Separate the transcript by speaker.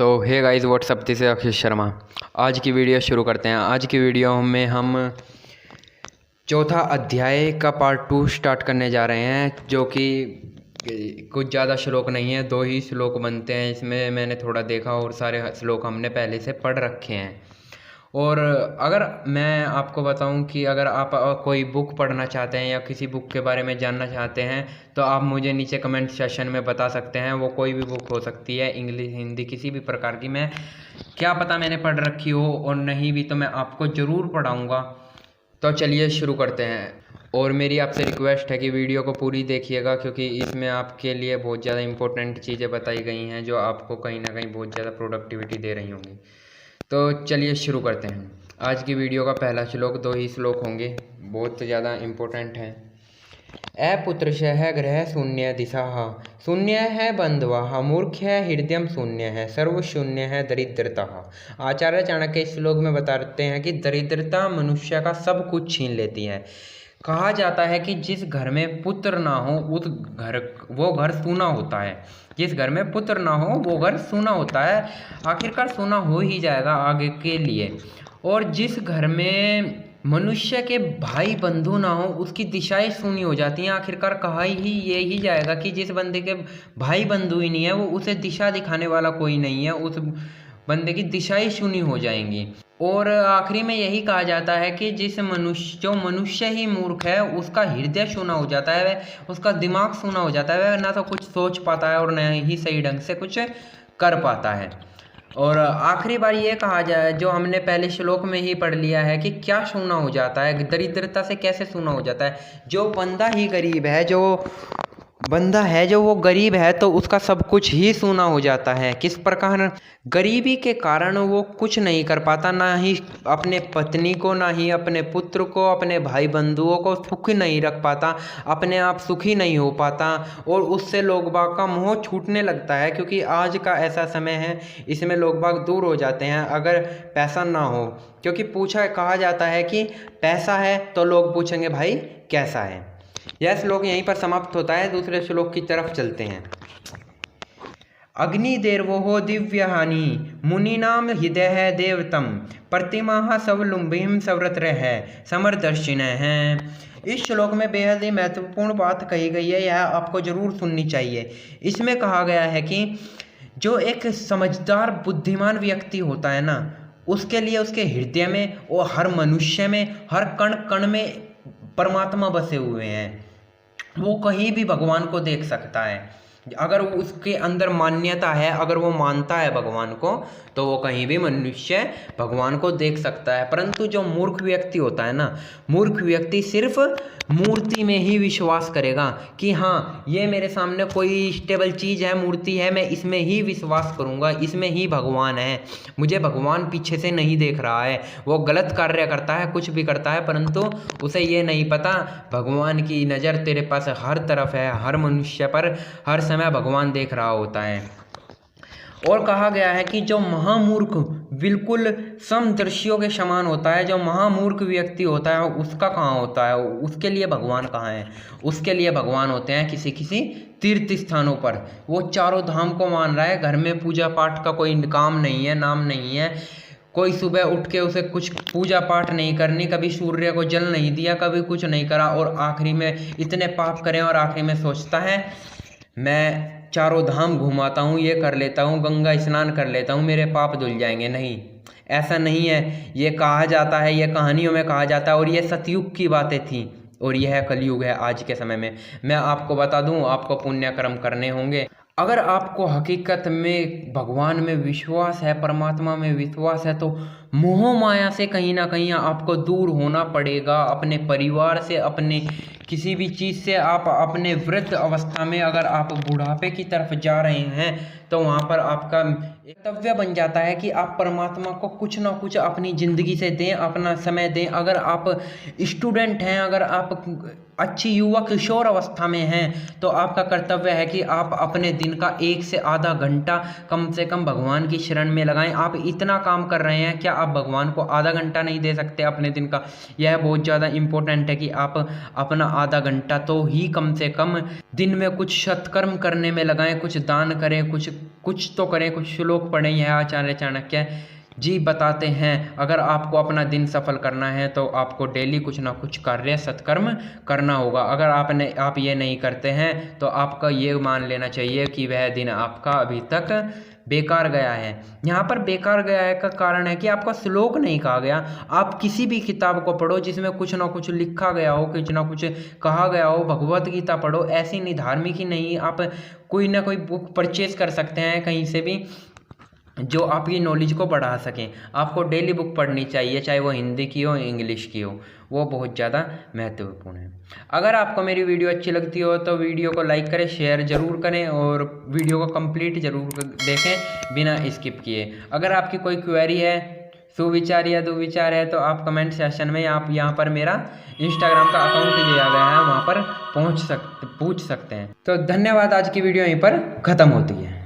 Speaker 1: So hey guys whatsapp, this is Akshit Sharma. आज की video शुरू करते हैं। आज की वीडियो में हम चौथा अध्याय का पार्ट 2 स्टार्ट करने जा रहे हैं, जो कि कुछ ज़्यादा श्लोक नहीं है, 2 ही श्लोक बनते हैं इसमें। मैंने थोड़ा देखा और सारे श्लोक हमने पहले से पढ़ रखे हैं। और अगर मैं आपको बताऊं कि अगर आप कोई बुक पढ़ना चाहते हैं या किसी बुक के बारे में जानना चाहते हैं तो आप मुझे नीचे कमेंट सेशन में बता सकते हैं। वो कोई भी बुक हो सकती है, इंग्लिश, हिंदी, किसी भी प्रकार की। मैं क्या पता मैंने पढ़ रखी हो, और नहीं भी तो मैं आपको ज़रूर पढ़ाऊँगा। तो चलिए शुरू करते हैं। और मेरी आपसे रिक्वेस्ट है कि वीडियो को पूरी देखिएगा, क्योंकि इसमें आपके लिए बहुत ज़्यादा इंपॉर्टेंट चीज़ें बताई गई हैं जो आपको कहीं ना कहीं बहुत ज़्यादा प्रोडक्टिविटी दे रही होंगी। तो चलिए शुरू करते हैं। आज की वीडियो का पहला श्लोक, 2 ही श्लोक होंगे, बहुत ज़्यादा इम्पोर्टेंट है। अपुत्रशः गृह शून्य दिशा, शून्य है बंधवा, मूर्ख है हृदय शून्य है, सर्वशून्य है दरिद्रता। आचार्य चाणक्य इस श्लोक में बताते हैं कि दरिद्रता मनुष्य का सब कुछ छीन लेती है। कहा जाता है कि जिस घर में पुत्र ना हो वो घर सूना होता है। जिस घर में पुत्र ना हो वो घर सूना होता है। आखिरकार सूना हो ही जाएगा आगे के लिए। और जिस घर में मनुष्य के भाई बंधु ना हो उसकी दिशाएं सूनी हो जाती हैं। आखिरकार कहा ही ये ही जाएगा कि जिस बंदे के भाई बंधु ही नहीं है, वो उसे दिशा दिखाने वाला कोई नहीं है, उस बंदे की दिशाएं शूनी हो जाएंगी। और आखिरी में यही कहा जाता है कि जो मनुष्य ही मूर्ख है उसका हृदय शूना हो जाता है, वह उसका दिमाग शूना हो जाता है, वह ना तो कुछ सोच पाता है और न ही सही ढंग से कुछ कर पाता है। और आखिरी बार ये कहा जाए, जो हमने पहले श्लोक में ही पढ़ लिया है कि क्या शूना हो जाता है, दरिद्रता से कैसे शूना हो जाता है। जो बंदा ही गरीब है, जो वो गरीब है तो उसका सब कुछ ही सूना हो जाता है। किस प्रकार? गरीबी के कारण वो कुछ नहीं कर पाता, ना ही अपने पत्नी को, ना ही अपने पुत्र को, अपने भाई बंधुओं को सुखी नहीं रख पाता, अपने आप सुखी नहीं हो पाता, और उससे लोग बाग का मोह छूटने लगता है। क्योंकि आज का ऐसा समय है, इसमें लोग बाग दूर हो जाते हैं अगर पैसा ना हो। क्योंकि कहा जाता है कि पैसा है तो लोग पूछेंगे भाई कैसा है। यह श्लोक यहीं पर समाप्त होता है। दूसरे श्लोक की तरफ चलते हैं। अग्निदेवो दिव्य हानि, मुनिनाम हृदय देवतम, प्रतिमा सवलुंबिम सव्रत है समरदर्शिन है। इस श्लोक में बेहद ही महत्वपूर्ण बात कही गई है, यह आपको जरूर सुननी चाहिए। इसमें कहा गया है कि जो एक समझदार बुद्धिमान व्यक्ति होता है ना, उसके लिए उसके हृदय में और हर मनुष्य में, हर कण कण में परमात्मा बसे हुए हैं। वो कहीं भी भगवान को देख सकता है। अगर उसके अंदर मान्यता है, अगर वो मानता है भगवान को, तो वो कहीं भी मनुष्य भगवान को देख सकता है। परंतु जो मूर्ख व्यक्ति होता है ना, मूर्ख व्यक्ति सिर्फ मूर्ति में ही विश्वास करेगा कि हाँ ये मेरे सामने कोई स्टेबल चीज़ है, मूर्ति है, मैं इसमें ही विश्वास करूँगा, इसमें ही भगवान है, मुझे भगवान पीछे से नहीं देख रहा है। वो गलत कार्य करता है, कुछ भी करता है, परंतु उसे ये नहीं पता भगवान की नज़र तेरे पास हर तरफ है, हर मनुष्य पर हर समय भगवान देख रहा होता है। और कहा गया है कि जो महामूर्ख बिल्कुल समदर्शियों के समान होता है, जो महामूर्ख व्यक्ति होता है उसका कहाँ होता है, उसके लिए भगवान कहाँ है? उसके लिए भगवान होते हैं किसी किसी तीर्थ स्थानों पर। वो चारों धाम को मान रहा है, घर में पूजा पाठ का कोई काम नहीं है, नाम नहीं है, कोई सुबह उठ के उसे कुछ पूजा पाठ नहीं करनी, कभी सूर्य को जल नहीं दिया, कभी कुछ नहीं करा, और आखिरी में इतने पाप करें और आखिरी में सोचता है मैं चारों धाम घुमाता हूँ, ये कर लेता हूँ, गंगा स्नान कर लेता हूँ, मेरे पाप धुल जाएंगे। नहीं, ऐसा नहीं है। ये कहा जाता है, ये कहानियों में कहा जाता है, और ये सतयुग की बातें थी, और यह कलयुग है आज के समय में। मैं आपको बता दूँ, आपको पुण्य कर्म करने होंगे। अगर आपको हकीकत में भगवान में विश्वास है, परमात्मा में विश्वास है, तो मोह माया से कहीं ना कहीं आपको दूर होना पड़ेगा। अपने परिवार से, अपने किसी भी चीज़ से, आप अपने वृद्ध अवस्था में अगर आप बुढ़ापे की तरफ जा रहे हैं तो वहाँ पर आपका कर्तव्य बन जाता है कि आप परमात्मा को कुछ ना कुछ अपनी ज़िंदगी से दें, अपना समय दें। अगर आप स्टूडेंट हैं, अगर आप अच्छी युवा किशोर अवस्था में हैं, तो आपका कर्तव्य है कि आप अपने दिन का 1 से आधा घंटा कम से कम भगवान की शरण में लगाएं। आप इतना काम कर रहे हैं, क्या आप भगवान को आधा घंटा नहीं दे सकते अपने दिन का? यह बहुत ज़्यादा इम्पोर्टेंट है कि आप अपना आधा घंटा तो ही कम से कम दिन में कुछ सत्कर्म करने में लगाएं, कुछ दान करें, कुछ तो करें, कुछ श्लोक श्लोक पढ़ें। यह आचार्य चाणक्य जी बताते हैं, अगर आपको अपना दिन सफल करना है तो आपको डेली कुछ ना कुछ कार्य सत्कर्म करना होगा। अगर आप ये नहीं करते हैं तो आपका ये मान लेना चाहिए कि वह दिन आपका अभी तक बेकार गया है। यहाँ पर बेकार गया है का कारण है कि आपका श्लोक नहीं कहा गया। आप किसी भी किताब को पढ़ो जिसमें कुछ ना कुछ लिखा गया हो, कुछ ना कुछ कहा गया हो। भगवत गीता पढ़ो, ऐसी नहीं, धार्मिक ही नहीं, आप कोई ना कोई बुक परचेज कर सकते हैं कहीं से भी जो आपकी नॉलेज को बढ़ा सकें। आपको डेली बुक पढ़नी चाहिए, चाहे वो हिंदी की हो इंग्लिश की हो, वो बहुत ज़्यादा महत्वपूर्ण है। अगर आपको मेरी वीडियो अच्छी लगती हो तो वीडियो को लाइक करें, शेयर ज़रूर करें और वीडियो को कंप्लीट ज़रूर देखें बिना स्किप किए। अगर आपकी कोई क्वेरी है, सुविचार या दुविचार है, तो आप कमेंट सेक्शन में आप यहाँ पर मेरा इंस्टाग्राम का अकाउंट दिया गया है, वहाँ पर पूछ सकते हैं। तो धन्यवाद। आज की वीडियो यहीं पर ख़त्म होती है।